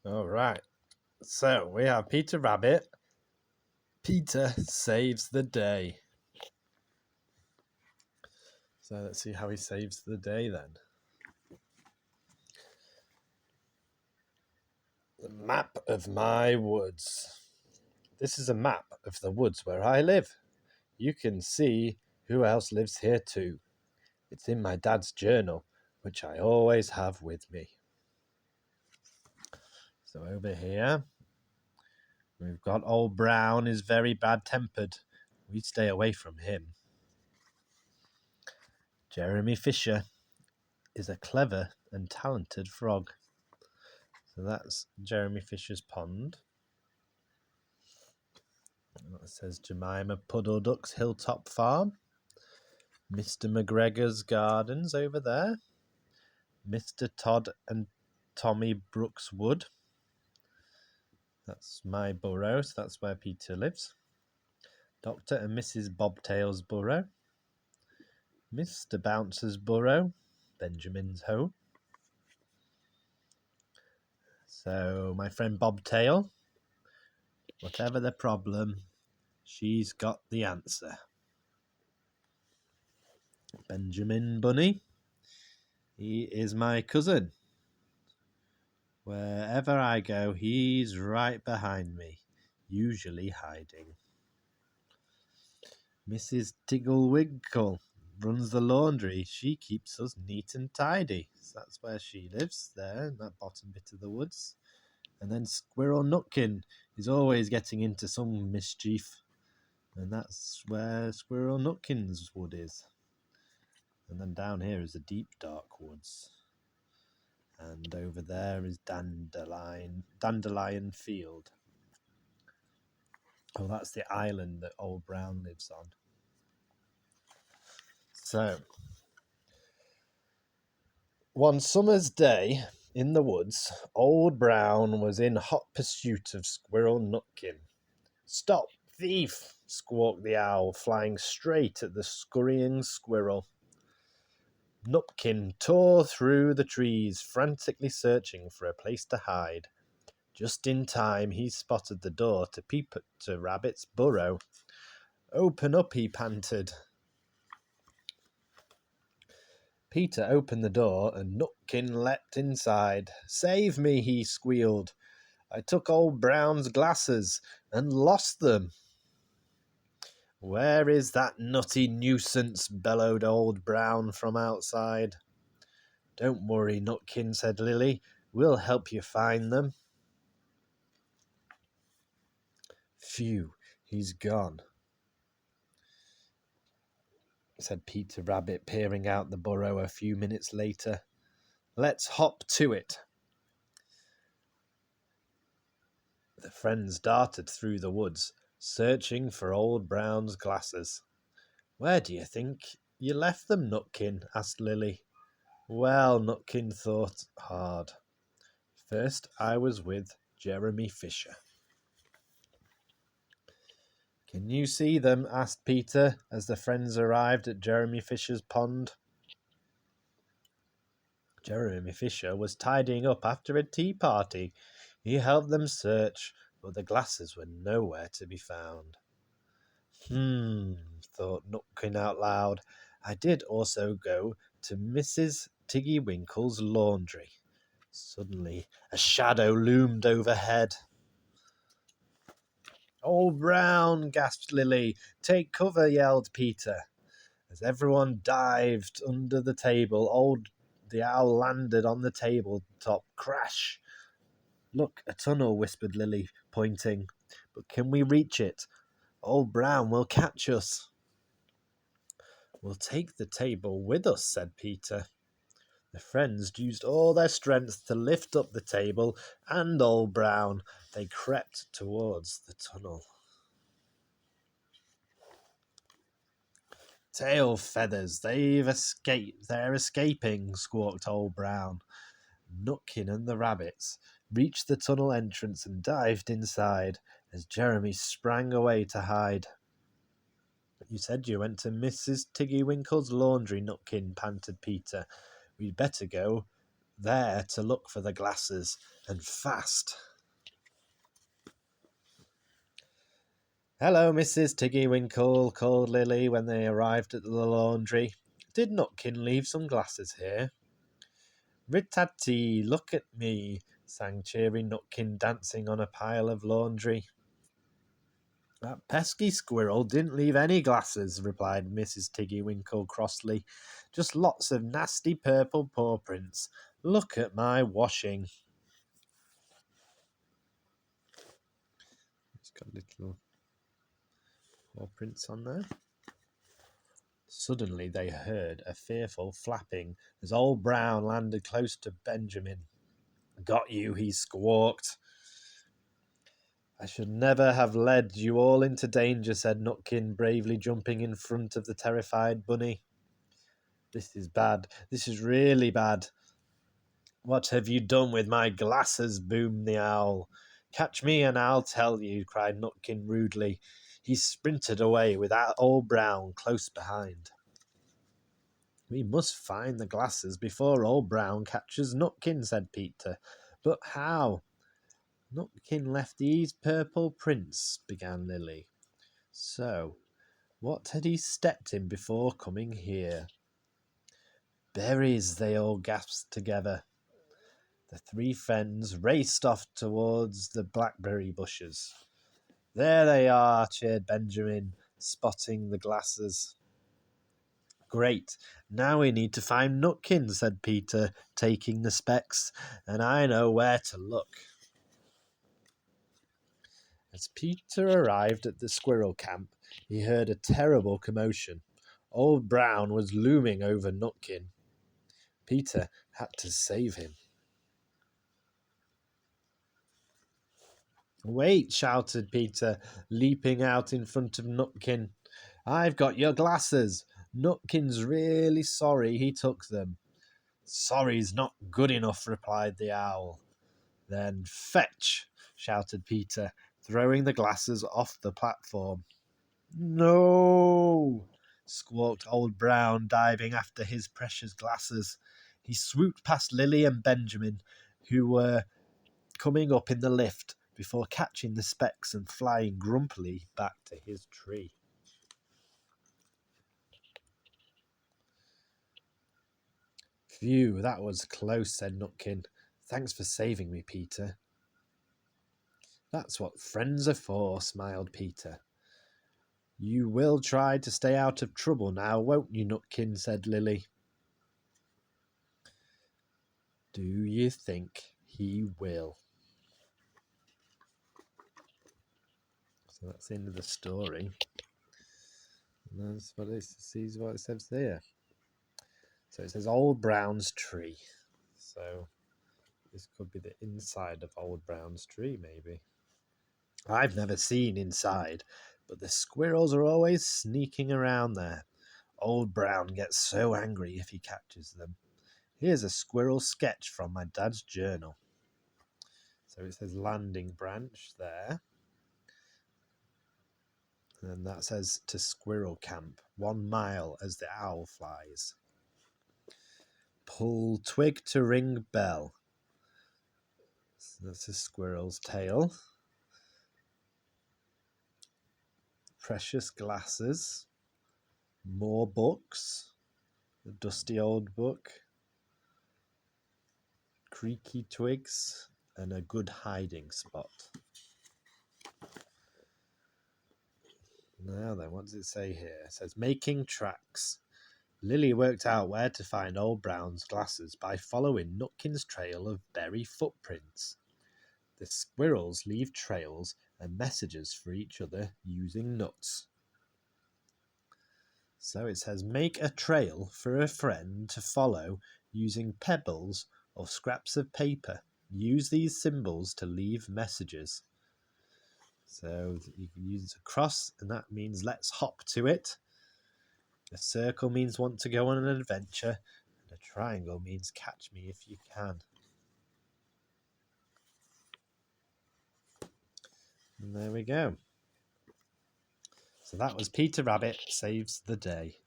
All right. So we have Peter Rabbit. Peter saves the day. So let's see how he saves the day then. The map of my woods. This is a map of the woods where I live. You can see who else lives here too. It's in my dad's journal, which I always have with me. So over here, we've got Old Brown is very bad-tempered. We stay away from him. Jeremy Fisher is a clever and talented frog. So that's Jeremy Fisher's pond. It says Jemima Puddle Duck's Hilltop Farm. Mr. McGregor's Gardens over there. Mr. Todd and Tommy Brooks Wood. That's my burrow, so that's where Peter lives. Dr. and Mrs. Bobtail's burrow. Mr. Bouncer's burrow. Benjamin's home. So my friend Bobtail, whatever the problem, she's got the answer. Benjamin Bunny, he is my cousin. Wherever I go, he's right behind me, usually hiding. Mrs. Tigglewinkle runs the laundry. She keeps us neat and tidy. So that's where she lives, there in that bottom bit of the woods. And then Squirrel Nutkin is always getting into some mischief. And that's where Squirrel Nutkin's wood is. And then down here is the deep dark woods. And over there is Dandelion Field. Oh, that's the island that Old Brown lives on. So, one summer's day in the woods, Old Brown was in hot pursuit of Squirrel Nutkin. "Stop, thief!" squawked the owl, flying straight at the scurrying squirrel. Nutkin tore through the trees, frantically searching for a place to hide. Just in time, he spotted the door to Peter Rabbit's burrow. "Open up," he panted. Peter opened the door, and Nutkin leapt inside. "Save me," he squealed. "I took Old Brown's glasses and lost them." "Where is that nutty nuisance?" bellowed Old Brown from outside. "Don't worry, Nutkin," said Lily. "We'll help you find them." "Phew, he's gone," said Peter Rabbit, peering out the burrow a few minutes later. "Let's hop to it." The friends darted through the woods, searching for Old Brown's glasses. "Where do you think you left them, Nutkin?" asked Lily. Well, Nutkin thought hard. "First I was with Jeremy Fisher." "Can you see them?" asked Peter as the friends arrived at Jeremy Fisher's pond. Jeremy Fisher was tidying up after a tea party. He helped them search, but the glasses were nowhere to be found. Thought Nutkin out loud. "I did also go to Mrs. Tiggywinkle's laundry." Suddenly, a shadow loomed overhead. "Old Brown!" gasped Lily. "Take cover!" yelled Peter. As everyone dived under the table, the owl landed on the tabletop. Crash! "Look, a tunnel," whispered Lily, pointing. "But can we reach it? Old Brown will catch us." "We'll take the table with us," said Peter. The friends used all their strength to lift up the table and Old Brown. They crept towards the tunnel. "Tail feathers, they're escaping," squawked Old Brown. Nutkin and the rabbits reached the tunnel entrance and dived inside as Jeremy sprang away to hide. "You said you went to Mrs. Tiggywinkle's laundry, Nutkin," panted Peter. "We'd better go there to look for the glasses, and fast. "Hello, Mrs. Tiggywinkle," called Lily when they arrived at the laundry. "Did Nutkin leave some glasses here?" "Rit-tat-tee, look at me," sang cheery Nutkin, dancing on a pile of laundry. "That pesky squirrel didn't leave any glasses," replied Mrs. Tiggywinkle crossly. "Just lots of nasty purple paw prints. Look at my washing." It's got little paw prints on there. Suddenly they heard a fearful flapping as Old Brown landed close to Benjamin. "Got you," he squawked. "I should never have led you all into danger," said Nutkin, bravely jumping in front of the terrified bunny. "This is bad. This is really bad." "What have you done with my glasses?" boomed the owl. "Catch me and I'll tell you," cried Nutkin rudely. He sprinted away with Old Brown close behind. "We must find the glasses before Old Brown catches Nutkin," said Peter. "But how?" "Nutkin left these purple prints," began Lily. "So, what had he stepped in before coming here?" "Berries!" they all gasped together. The three friends raced off towards the blackberry bushes. "There they are," cheered Benjamin, spotting the glasses. "Great! Now we need to find Nutkin," said Peter, taking the specs, "and I know where to look." As Peter arrived at the squirrel camp, he heard a terrible commotion. Old Brown was looming over Nutkin. Peter had to save him. "Wait!" shouted Peter, leaping out in front of Nutkin. "I've got your glasses. Nutkin's really sorry he took them." "Sorry's not good enough," replied the owl. "Then fetch!" shouted Peter, throwing the glasses off the platform. "No!" squawked Old Brown, diving after his precious glasses. He swooped past Lily and Benjamin, who were coming up in the lift, before catching the specs and flying grumpily back to his tree. "Phew, that was close," said Nutkin. "Thanks for saving me, Peter." "That's what friends are for," smiled Peter. "You will try to stay out of trouble now, won't you, Nutkin?" said Lily. "Do you think he will?" So that's the end of the story. And that's what it sees what it says there. So it says Old Brown's tree. So this could be the inside of Old Brown's tree, maybe. I've never seen inside, but the squirrels are always sneaking around there. Old Brown gets so angry if he catches them. Here's a squirrel sketch from my dad's journal. So it says landing branch there. And that says to squirrel camp, 1 mile as the owl flies. Pull twig to ring bell. So that's a squirrel's tail. Precious glasses. More books. The dusty old book. Creaky twigs. And a good hiding spot. Now then, what does it say here? It says making tracks. Lily worked out where to find Old Brown's glasses by following Nutkin's trail of berry footprints. The squirrels leave trails and messages for each other using nuts. So it says make a trail for a friend to follow using pebbles or scraps of paper. Use these symbols to leave messages. So you can use a cross, and that means let's hop to it. A circle means want to go on an adventure, and a triangle means catch me if you can. And there we go. So that was Peter Rabbit Saves the Day.